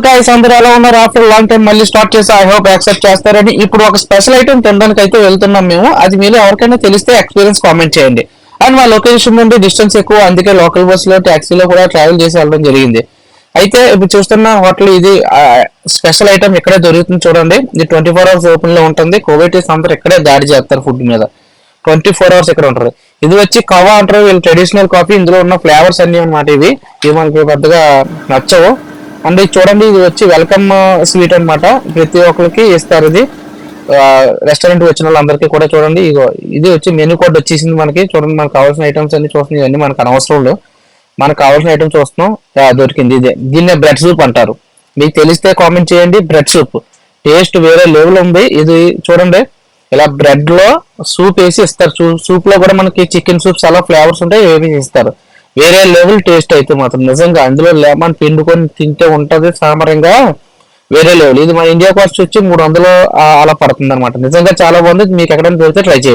Guys, అందరూ ఎలా ఉన్నారు? ఆఫ్టర్ లాంగ్ టైం మళ్ళీ స్టార్ట్ చేసి ఐ హోప్ యాక్సెప్ట్ చేస్తారని. ఇప్పుడు ఒక స్పెషల్ ఐటమ్ తినడానికి అయితే వెళ్తున్నాం మేము. అది మీరు ఎవరికైనా తెలిస్తే ఎక్స్పీరియన్స్ కామెంట్ చేయండి. అండ్ మా లొకేషన్ నుండి డిస్టెన్స్ ఎక్కువ, అందుకే లోకల్ బస్సులో ట్యాక్సీలో కూడా ట్రావెల్ చేసి వెళ్ళడం జరిగింది. అయితే ఇప్పుడు చూస్తున్న హోటల్ ఇది స్పెషల్ ఐటమ్ ఇక్కడే దొరుకుతుంది. చూడండి, ఇది 24 hours ఓపెన్ లో ఉంటుంది. కోవిటీస్ అందరూ ఇక్కడే దాడి చేస్తారు ఫుడ్ మీద. 24 hours ఇక్కడ ఉంటుంది. ఇది వచ్చి కవా అంటారు, వీళ్ళు ట్రెడిషనల్ కాఫీ. ఇందులో ఉన్న ఫ్లేవర్స్ అన్ని అనమాట. ఇవి మనకి పెద్దగా నచ్చవు. అండ్ ఇది చూడండి, ఇది వచ్చి వెల్కమ్ స్వీట్ అన్నమాట. ప్రతి ఒక్కరికి ఇస్తారు ఇది. రెస్టారెంట్ వచ్చిన వాళ్ళందరికీ కూడా చూడండి. ఇది వచ్చి మెనూ కోడ్ వచ్చేసింది మనకి. చూడండి, మనకు కావాల్సిన ఐటమ్స్ అన్ని చూస్తున్నాం. ఇవన్నీ మనకు అనవసరం లేదు, మనకు కావాల్సిన ఐటమ్ చూస్తున్నాం. దొరికింది ఇదే. దీన్నే బ్రెడ్ సూప్ అంటారు. మీకు తెలిస్తే కామెంట్ చేయండి. బ్రెడ్ సూప్ టేస్ట్ వేరే లెవెల్ ఉంది. ఇది చూడండి, ఇలా బ్రెడ్ లో సూప్ వేసి ఇస్తారు. సూప్ లో కూడా మనకి చికెన్ సూప్స్ అలా ఫ్లేవర్స్ ఉంటాయి, ఏవి ఇస్తారు. వేరే లెవెల్ టేస్ట్ అయితే మాత్రం నిజంగా. అందులో లెమన్ పిండుకొని తింటే ఉంటది సామరంగా, వేరే లెవెల్. ఇది మన ఇండియా కాస్ట్ వచ్చి 300 అలా పడుతుంది అనమాట. నిజంగా చాలా బాగుంది. మీకు ఎక్కడైనా దొరికితే ట్రై చేయండి.